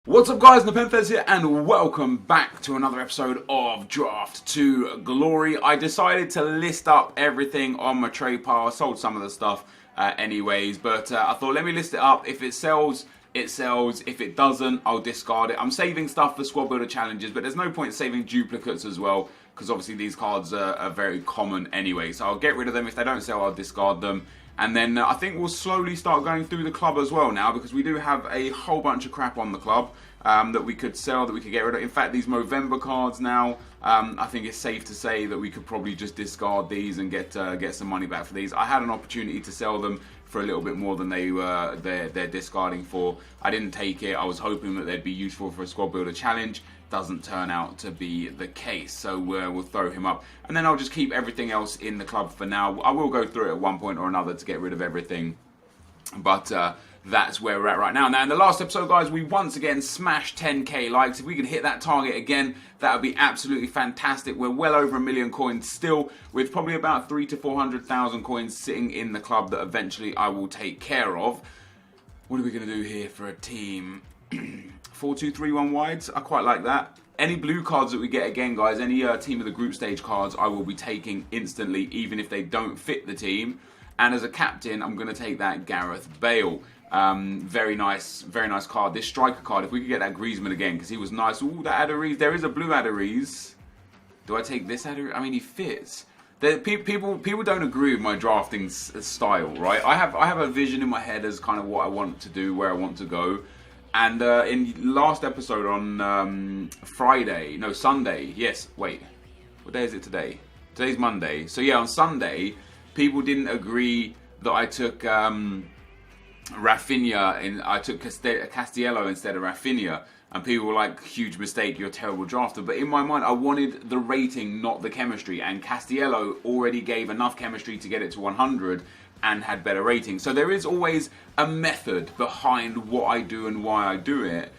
What's up guys, NepentheZ here and welcome back to another episode of Draft to Glory. I decided to list up everything on my trade pile. I sold some of the stuff anyways, but I thought let me list it up. If it sells, it sells. If it doesn't, I'll discard it. I'm saving stuff for squad builder challenges, but there's no point saving duplicates as well because obviously these cards are very common anyway. So I'll get rid of them. If they don't sell, I'll discard them. And then I think we'll slowly start going through the club as well now, because we do have a whole bunch of crap on the club that we could sell, that we could get rid of. In fact, these Movember cards now, I think it's safe to say that we could probably just discard these and get some money back for these. I had an opportunity to sell them for a little bit more than they're discarding for. I didn't take it. I was hoping that they'd be useful for a squad builder challenge. Doesn't turn out to be the case, so we'll throw him up, and then I'll just keep everything else in the club for now. I will go through it at one point or another to get rid of everything, but that's where we're at right now. Now, in the last episode, guys, we once again smashed 10k likes. If we could hit that target again, that would be absolutely fantastic. We're well over 1 million coins still, with probably about 300,000 to 400,000 coins sitting in the club that eventually I will take care of. What are we going to do here for a team? 4-2-3-1 wides. I quite like that. Any blue cards that we get again, guys, any team of the group stage cards, I will be taking instantly, even if they don't fit the team. And as a captain, I'm going to take that Gareth Bale. Very nice card. This striker card, if we could get that Griezmann again, because he was nice. Ooh, that Enquiries. There is a blue Enquiries. Do I take this Enquiries? I mean, he fits. People don't agree with my drafting style, right? I have a vision in my head as kind of what I want to do, where I want to go. And in last episode on Sunday, yes, wait, what day is it today? Today's Monday. So yeah, on Sunday, people didn't agree that I took Rafinha, and I took Castiello instead of Rafinha. And people were like, huge mistake, you're a terrible drafter. But in my mind, I wanted the rating, not the chemistry. And Castiello already gave enough chemistry to get it to 100 and had better ratings. So there is always a method behind what I do and why I do it.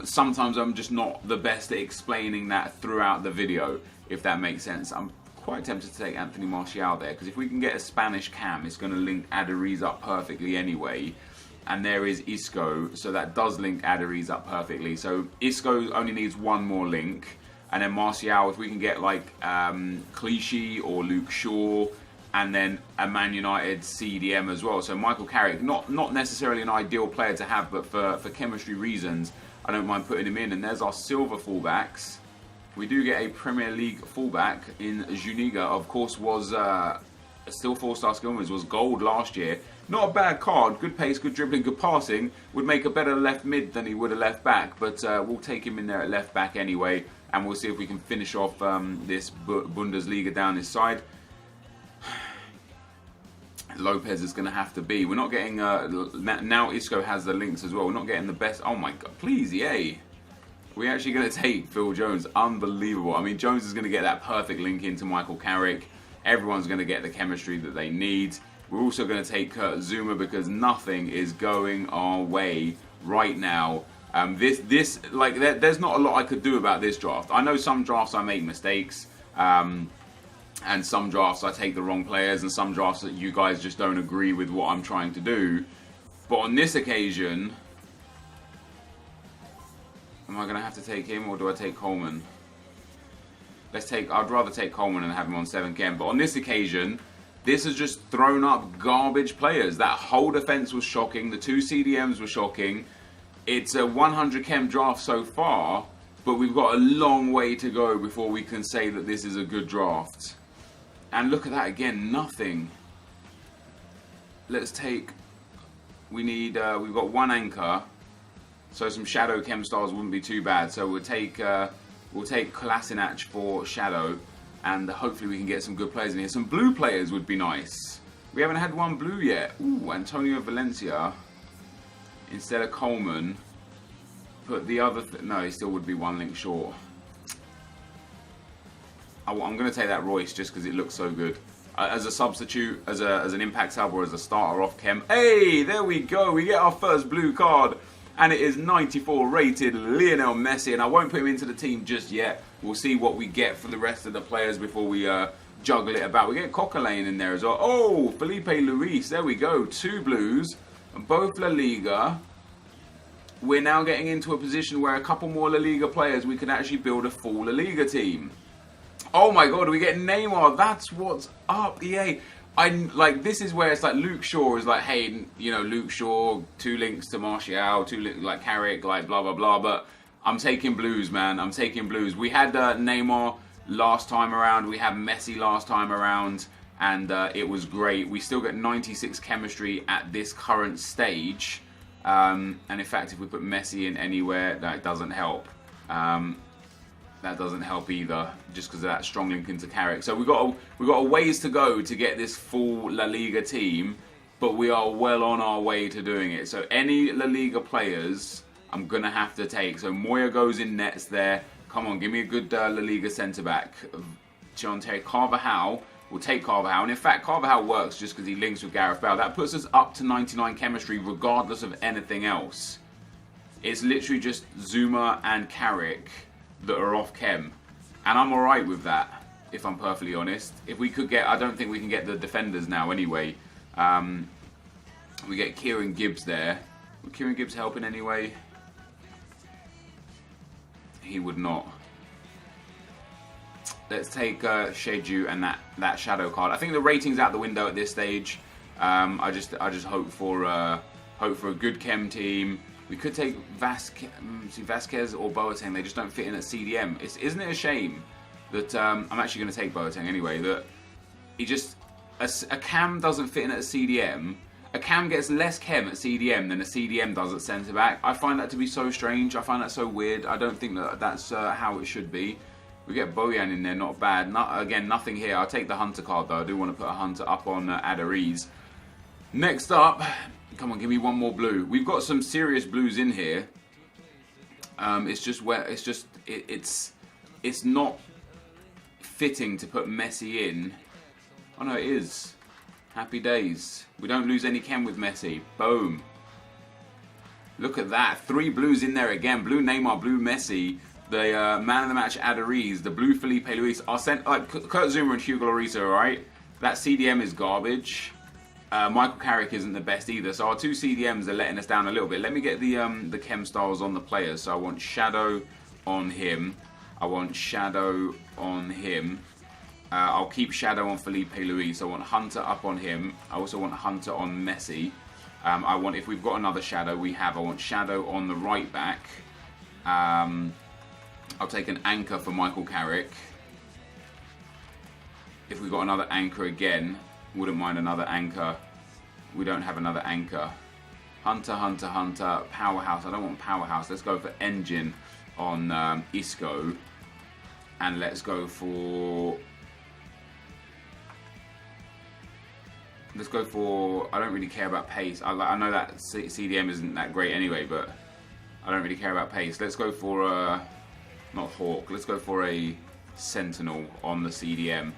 Sometimes I'm just not the best at explaining that throughout the video, if that makes sense. I'm quite tempted to take Anthony Martial there, because if we can get a Spanish cam, it's going to link Enquiries up perfectly anyway. And there is Isco, so that does link Enquiries up perfectly. So Isco only needs one more link. And then Martial, if we can get like Clichy or Luke Shaw, and then a Man United CDM as well. So Michael Carrick, not necessarily an ideal player to have, but for chemistry reasons, I don't mind putting him in. And there's our silver fullbacks. We do get a Premier League fullback in Juniga. Of course, was still 4-star skill moves, was gold last year. Not a bad card. Good pace, good dribbling, good passing. Would make a better left mid than he would a left back. But we'll take him in there at left back anyway. And we'll see if we can finish off this Bundesliga down this side. Lopez is going to have to be. We're not getting now Isco has the links as well. We're not getting the best. Oh my god, please, yay. We're actually going to take Phil Jones. Unbelievable. I mean, Jones is going to get that perfect link into Michael Carrick. Everyone's going to get the chemistry that they need. We're also going to take Kurt Zuma, because nothing is going our way right now. There's not a lot I could do about this draft. I know some drafts I make mistakes. And some drafts I take the wrong players, and some drafts that you guys just don't agree with what I'm trying to do. But on this occasion, am I going to have to take him, or do I take Coleman? I'd rather take Coleman and have him on 7 chem. But on this occasion, this has just thrown up garbage players. That whole defense was shocking. The 2 CDMs were shocking. It's a 100 chem draft so far, but we've got a long way to go before we can say that this is a good draft. And look at that again, nothing. Let's take, we've got 1 anchor, so some shadow chem stars wouldn't be too bad. So we'll take Kolasinac for shadow, and hopefully we can get some good players in here. Some blue players would be nice. We haven't had 1 blue yet. Ooh, Antonio Valencia instead of Coleman. Put the other, no, he still would be 1 link short. I'm going to take that Royce just because it looks so good. As a substitute, as an impact sub, or as a starter off chem. Hey, there we go. We get our first blue card. And it is 94 rated Lionel Messi. And I won't put him into the team just yet. We'll see what we get for the rest of the players before we juggle it about. We get Coquelin in there as well. Oh, Felipe Luis. There we go. 2 blues. Both La Liga. we're now getting into a position where a couple more La Liga players, we can actually build a full La Liga team. Oh my god, we get Neymar. That's what's up, EA. This is where it's like Luke Shaw is like, hey, you know, Luke Shaw, 2 links to Martial, 2 links like Carrick, like blah blah blah. But I'm taking blues, man. I'm taking blues. We had Neymar last time around. We had Messi last time around, and it was great. We still get 96 chemistry at this current stage. And in fact, if we put Messi in anywhere, that doesn't help. That doesn't help either, just because of that strong link into Carrick. So we got a ways to go to get this full La Liga team, but we are well on our way to doing it. So any La Liga players, I'm gonna have to take. So Moya goes in nets there. Come on, give me a good La Liga centre back. Carvajal. We'll take Carvajal, and in fact, Carvajal works just because he links with Gareth Bale. That puts us up to 99 chemistry, regardless of anything else. It's literally just Zuma and Carrick that are off chem, and I'm alright with that, if I'm perfectly honest. If we could get, I don't think we can get the defenders now anyway. We get Kieran Gibbs there. Would Kieran Gibbs help in any way? He would not. Let's take Sheju and that shadow card. I think the rating's out the window at this stage. I just hope for a good chem team. We could take Vasquez or Boateng. They just don't fit in at CDM. Isn't it a shame that I'm actually going to take Boateng anyway? That a cam doesn't fit in at a CDM. A cam gets less chem at CDM than a CDM does at centre back. I find that to be so strange. I find that so weird. I don't think that that's how it should be. We get Bojan in there, not bad. Again, nothing here. I'll take the Hunter card though. I do want to put a Hunter up on Enquiries. Next up. Come on, give me one more blue. We've got some serious blues in here. It's not fitting to put Messi in. Oh no, it is. Happy days. We don't lose any chem with Messi. Boom. Look at that. 3 blues in there again. Blue Neymar, blue Messi. The man of the match Enquiries. The blue Felipe Luis. Are sent like Kurt Zouma and Hugo Lloris, alright? That CDM is garbage. Michael Carrick isn't the best either, so our 2 CDMs are letting us down a little bit. Let me get the chem styles on the players. So I want Shadow on him. I want Shadow on him. I'll keep Shadow on Felipe Luis. I want Hunter up on him. I also want Hunter on Messi. I want, if we've got another Shadow, I want Shadow on the right back. I'll take an anchor for Michael Carrick. If we've got another anchor again, wouldn't mind another anchor. We don't have another anchor. Hunter, Hunter, Hunter. Powerhouse. I don't want Powerhouse. Let's go for Engine on Isco. And let's go for... I don't really care about pace. I know that CDM isn't that great anyway, but I don't really care about pace. Let's go for not Hawk. Let's go for a Sentinel on the CDM.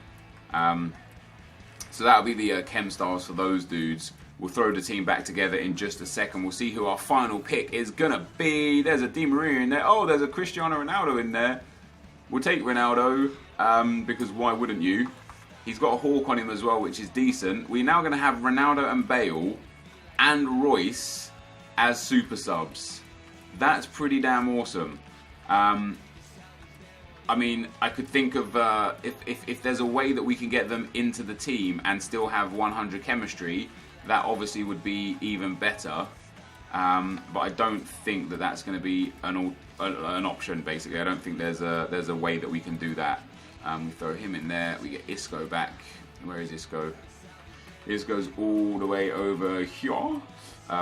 So that'll be the chem styles for those dudes. We'll throw the team back together in just a second. We'll see who our final pick is gonna be. There's a Di Maria in there. Oh, there's a Cristiano Ronaldo in there. We'll take Ronaldo, because why wouldn't you? He's got a Hawk on him as well, which is decent. We're now gonna have Ronaldo and Bale and Royce as super subs. That's pretty damn awesome. I mean, I could think of if there's a way that we can get them into the team and still have 100 chemistry, that obviously would be even better. But I don't think that that's going to be an option. Basically, I don't think there's a way that we can do that. We throw him in there. We get Isco back. Where is Isco? Isco's all the way over here.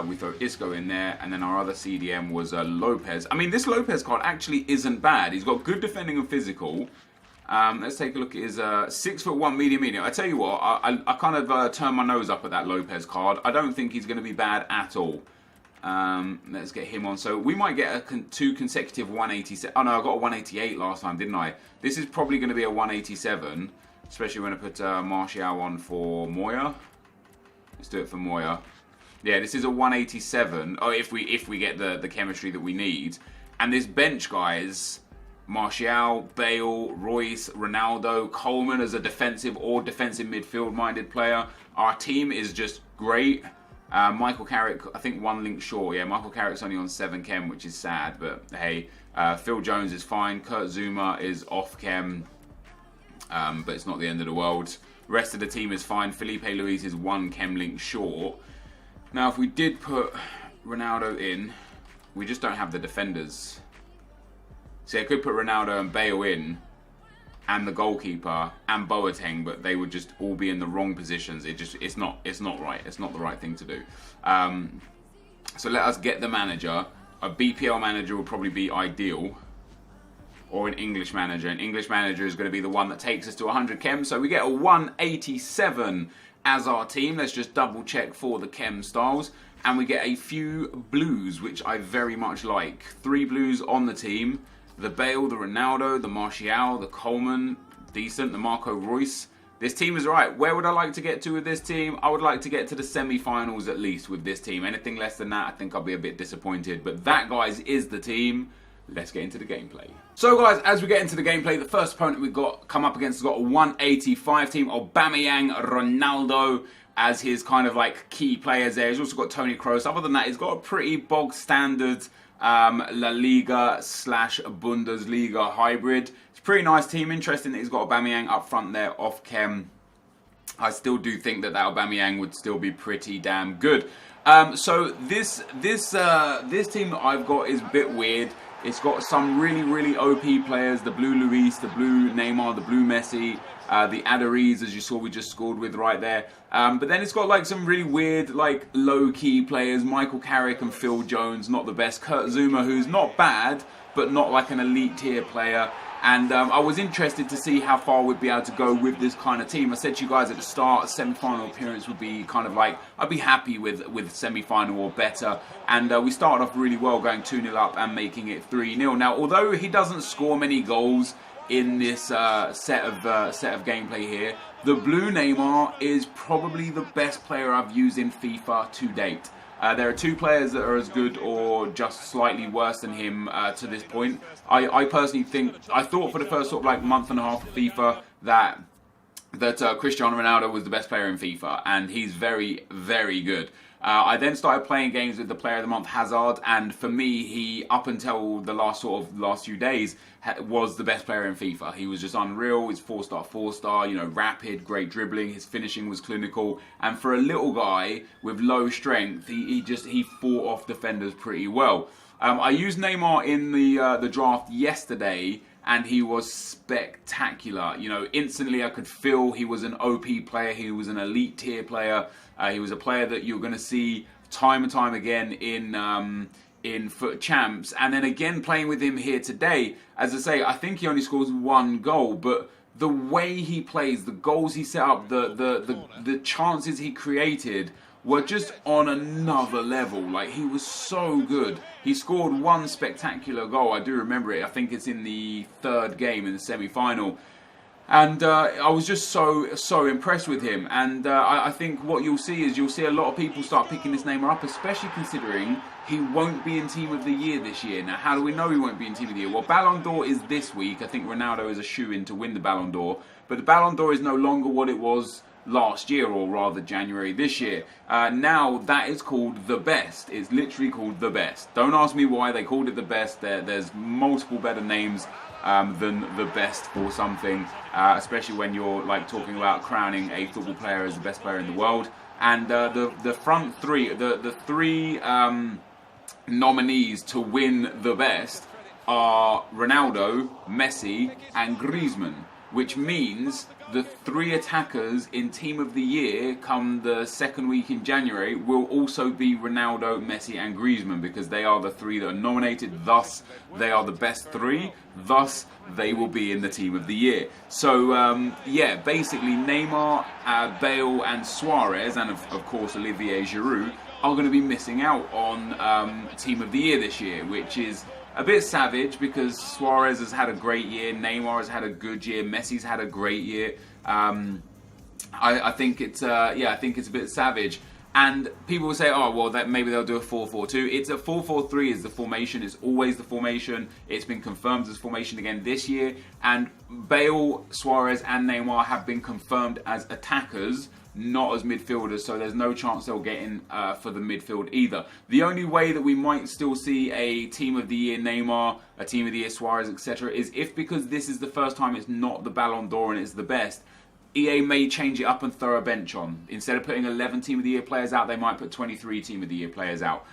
We throw Isco in there, and then our other CDM was Lopez. I mean, this Lopez card actually isn't bad. He's got good defending and physical. Let's take a look at his 6'1" medium. I tell you what, I kind of turn my nose up at that Lopez card. I don't think he's going to be bad at all. Let's get him on. So we might get 2 consecutive 187. Oh no, I got a 188 last time, didn't I? This is probably going to be a 187, especially when I put Martial on for Moya. Let's do it for Moya. Yeah, this is a 187. Oh, if we get the chemistry that we need. And this bench, guys, Martial, Bale, Royce, Ronaldo, Coleman as a defensive or defensive midfield minded player. Our team is just great. Michael Carrick, I think 1 link short. Yeah, Michael Carrick's only on 7 chem, which is sad. But hey, Phil Jones is fine. Kurt Zuma is off chem, but it's not the end of the world. Rest of the team is fine. Felipe Luis is 1 chem link short. Now, if we did put Ronaldo in, we just don't have the defenders. See, I could put Ronaldo and Bale in, and the goalkeeper and Boateng, but they would just all be in the wrong positions. It's not right. It's not the right thing to do. So let us get the manager. A BPL manager would probably be ideal, or an English manager. An English manager is going to be the one that takes us to 100 chem. So we get a 187 as our team. Let's just double check for the chem styles. And we get a few blues, which I very much like. 3 blues on the team. The Bale, the Ronaldo, the Martial, the Coleman, decent, the Marco Reus. This team is right. Where would I like to get to with this team? I would like to get to the semi-finals at least with this team. Anything less than that, I think I'll be a bit disappointed. But that, guys, is the team. Let's get into the gameplay. So, guys, as we get into the gameplay, the first opponent we've got come up against has got a 185 team. Aubameyang, Ronaldo as his kind of like key players there. He's also got Toni Kroos. Other than that, he's got a pretty bog standard La Liga / Bundesliga hybrid. It's a pretty nice team. Interesting that he's got Aubameyang up front there off chem. I still do think that Aubameyang would still be pretty damn good. So this team that I've got is a bit weird. It's got some really OP players, the blue Luis, the blue Neymar, the blue Messi, the Enquiries, as you saw we just scored with right there. But then it's got like some really weird, like low-key players, Michael Carrick and Phil Jones, not the best. Kurt Zuma, who's not bad, but not like an elite tier player. And I was interested to see how far we'd be able to go with this kind of team. I said to you guys at the start, a semi-final appearance would be kind of like, I'd be happy with semi-final or better. And we started off really well, going 2-0 up and making it 3-0. Now, although he doesn't score many goals in this set of gameplay here, the blue Neymar is probably the best player I've used in FIFA to date. There are 2 players that are as good or just slightly worse than him to this point. I personally think, I thought for the first sort of like month and a half of FIFA that Cristiano Ronaldo was the best player in FIFA, and he's very good. I then started playing games with the player of the month, Hazard, and for me, he, up until the last few days, was the best player in FIFA. He was just unreal. He's 4-star, you know, rapid, great dribbling. His finishing was clinical, and for a little guy with low strength, he fought off defenders pretty well. I used Neymar in the draft yesterday, and he was spectacular. You know, instantly I could feel he was an OP player. He was an elite tier player. He was a player that you're going to see time and time again in Foot Champs. And then again playing with him here today, as I say, I think he only scores 1 goal, but the way he plays, the goals he set up, the chances he created were just on another level. Like, he was so good. He scored 1 spectacular goal. I do remember it. I think it's in the 3rd game in the semi-final. And I was just so impressed with him. And I think what you'll see is a lot of people start picking this Neymar up, especially considering he won't be in Team of the Year this year. Now, how do we know he won't be in Team of the Year? Well, Ballon d'Or is this week. I think Ronaldo is a shoo-in to win the Ballon d'Or. But the Ballon d'Or is no longer what it was last year, or rather January this year. Now that is called the best. It's literally called the best. Don't ask me why they called it the best. There's multiple better names than the best for something, especially when you're like talking about crowning a football player as the best player in the world. And the front three, the 3 nominees to win the best are Ronaldo, Messi, and Griezmann, which means the 3 attackers in Team of the Year come the 2nd week in January will also be Ronaldo, Messi and Griezmann, because they are the 3 that are nominated, thus they are the best 3, thus they will be in the Team of the Year. So yeah, basically Neymar, Bale and Suarez, and of course Olivier Giroud, are going to be missing out on Team of the Year this year, which is a bit savage because Suarez has had a great year, Neymar has had a good year, Messi's had a great year. I think it's I think it's a bit savage. And people will say, oh, well, that maybe they'll do a 4-4-2. It's a 4-4-3 is the formation. It's always the formation. It's been confirmed as formation again this year. And Bale, Suarez and Neymar have been confirmed as attackers not as midfielders, so there's no chance they'll get in for the midfield either. The only way that we might still see a Team of the Year Neymar, a Team of the Year Suarez, etc., is if, because this is the first time it's not the Ballon d'Or and it's the best, EA may change it up and throw a bench on. Instead of putting 11 Team of the Year players out, they might put 23 Team of the Year players out,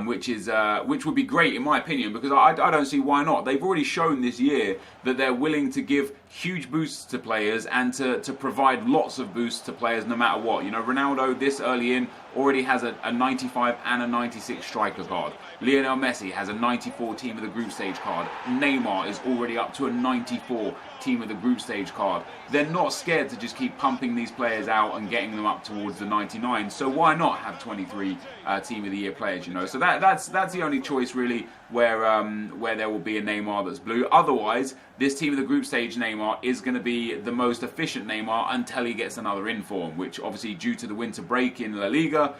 which would be great in my opinion, because I don't see why not. They've already shown this year that they're willing to give huge boosts to players and to provide lots of boosts to players no matter what. You know, Ronaldo this early in already has a 95 and a 96 striker card. Lionel Messi has a 94 Team of the Group Stage card. Neymar is already up to a 94 Team of the Group Stage card. They're not scared to just keep pumping these players out and getting them up towards the 99. So why not have 23 Team of the Year players? You know, so that's the only choice really where there will be a Neymar that's blue. Otherwise, this Team of the Group Stage Neymar is going to be the most efficient Neymar until he gets another inform, which obviously due to the winter break in La Liga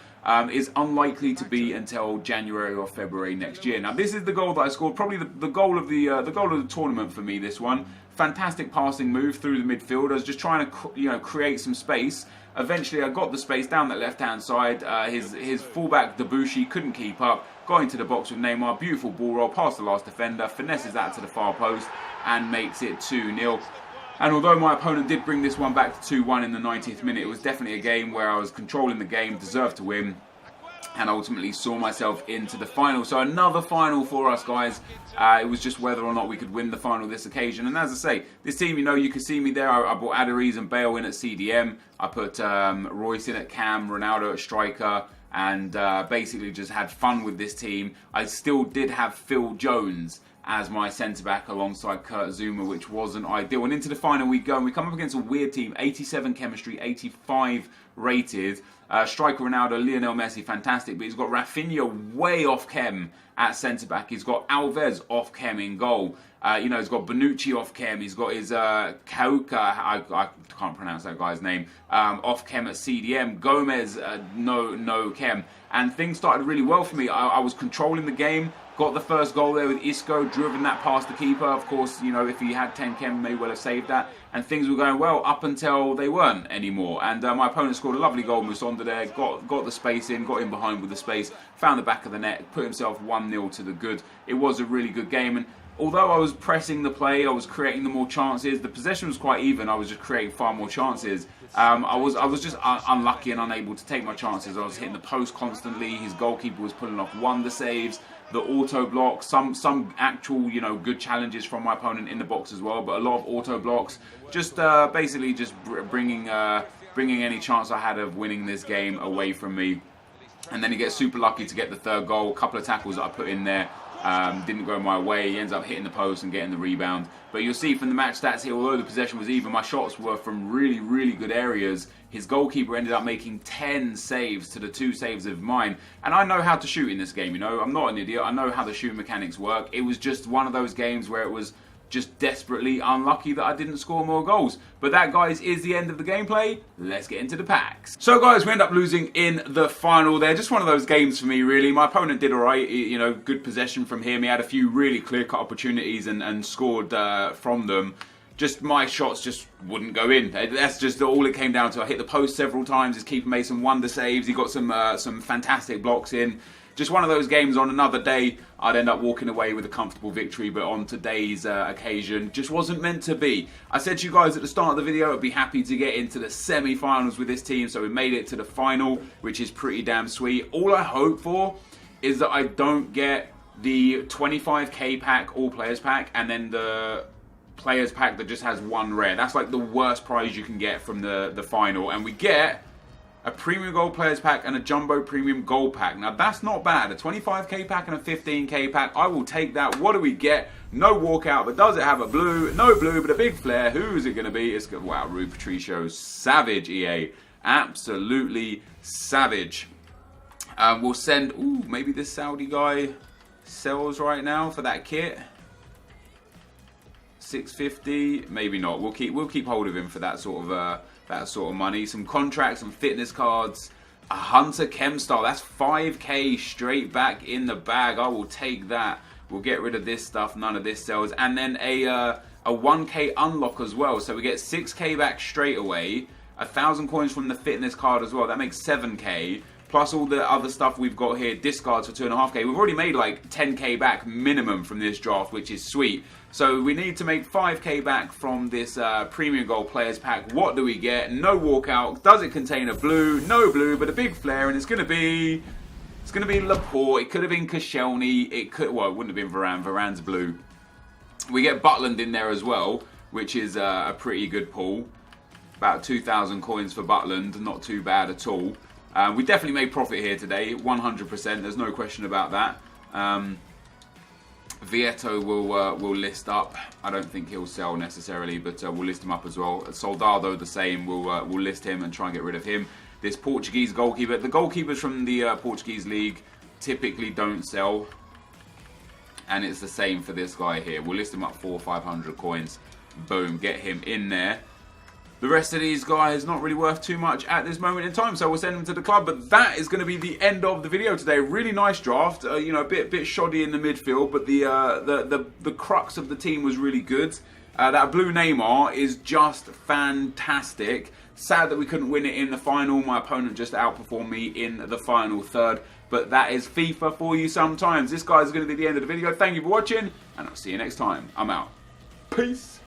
is unlikely to be until January or February next year. Now, this is the goal that I scored, probably the goal of the tournament for me. This one, fantastic passing move through the midfield. I was just trying to create some space. Eventually, I got the space down that left-hand side. His fullback Debussy couldn't keep up. Got into the box with Neymar. Beautiful ball roll past the last defender. Finesses that to the far post and makes it 2-0. And although my opponent did bring this one back to 2-1 in the 90th minute, it was definitely a game where I was controlling the game, deserved to win, and ultimately saw myself into the final. So another final for us, guys. It was just whether or not we could win the final this occasion. And as I say, this team, you know, you can see me there. I brought Enquiries and Bale in at CDM. I put Royce in at cam, Ronaldo at striker, and basically just had fun with this team. I still did have Phil Jones as my centre-back alongside Kurt Zuma, which wasn't ideal. And into the final we go, and we come up against a weird team, 87 chemistry, 85 rated. Striker Ronaldo, Lionel Messi, fantastic, but he's got Rafinha way off chem at centre-back. He's got Alves off chem in goal. You know, he's got Bonucci off chem. He's got his Kauka, I can't pronounce that guy's name, off chem at CDM. Gomez, no chem. And things started really well for me. I was controlling the game. Got the first goal there with Isco, driven that past the keeper. Of course, you know, if he had 10 chem, may well have saved that. And things were going well up until they weren't anymore. And my opponent scored a lovely goal, Musonda there. Got the space in, got in behind with the space, found the back of the net, put himself 1-0 to the good. It was a really good game. And although I was pressing the play, I was creating the more chances. The possession was quite even. I was just creating far more chances. I was just unlucky and unable to take my chances. I was hitting the post constantly. His goalkeeper was pulling off wonder saves. The auto block, some actual, you know, good challenges from my opponent in the box as well, but a lot of auto blocks. Just basically just bringing any chance I had of winning this game away from me. And then he gets super lucky to get the third goal. A couple of tackles that I put in there didn't go my way. He ends up hitting the post and getting the rebound. But you'll see from the match stats here, although the possession was even, my shots were from really, really good areas. His goalkeeper ended up making 10 saves to the 2 saves of mine. And I know how to shoot in this game, you know. I'm not an idiot. I know how the shooting mechanics work. It was just one of those games where it was just desperately unlucky that I didn't score more goals. But that, guys, is the end of the gameplay. Let's get into the packs. So, guys, we end up losing in the final there. Just one of those games for me, really. My opponent did all right. You know, good possession from him. He had a few really clear-cut opportunities and scored from them. Just my shots just wouldn't go in. That's just all it came down to. I hit the post several times. His keeper made some wonder saves. He got some fantastic blocks in. Just one of those games. On another day, I'd end up walking away with a comfortable victory, but on today's occasion, just wasn't meant to be. I said to you guys at the start of the video, I'd be happy to get into the semi-finals with this team, so we made it to the final, which is pretty damn sweet. All I hope for is that I don't get the 25k pack, all players pack, and then the players pack that just has one rare. That's like the worst prize you can get from the final, and we get a premium gold players pack and a jumbo premium gold pack. Now that's not bad. A 25k pack and a 15k pack, I will take that. What do we get? No walkout, but does it have a blue? No blue, but a big flare. Who is it going to be? It's good. Wow, Rui Patricio, savage. EA, absolutely savage. We'll send. Ooh, maybe this Saudi guy sells right now for that kit. 650, maybe not. We'll keep hold of him for that sort of money. Some contracts, some fitness cards, a Hunter Chem style. That's 5k straight back in the bag. I will take that. We'll get rid of this stuff. None of this sells. And then a 1k unlock as well. So we get 6k back straight away. 1,000 coins from the fitness card as well. That makes 7k. Plus all the other stuff we've got here, discards for 2.5k. We've already made like 10k back minimum from this draft, which is sweet. So we need to make 5k back from this premium gold players pack. What do we get? No walkout. Does it contain a blue? No blue, but a big flare, and it's going to be Laporte. It could have been Koscielny. It wouldn't have been Varane. Varane's blue. We get Butland in there as well, which is a pretty good pull. About 2,000 coins for Butland. Not too bad at all. We definitely made profit here today, 100%. There's no question about that. Vieto will list up. I don't think he'll sell necessarily, but we'll list him up as well. Soldado the same. We'll list him and try and get rid of him. This Portuguese goalkeeper. The goalkeepers from the Portuguese league typically don't sell, and it's the same for this guy here. We'll list him up for 500 coins. Boom, get him in there. The rest of these guys not really worth too much at this moment in time, so we'll send them to the club. But that is going to be the end of the video today. Really nice draft. You know, a bit shoddy in the midfield, but the crux of the team was really good. That blue Neymar is just fantastic. Sad that we couldn't win it in the final. My opponent just outperformed me in the final third. But that is FIFA for you sometimes. This guy is going to be the end of the video. Thank you for watching, and I'll see you next time. I'm out. Peace.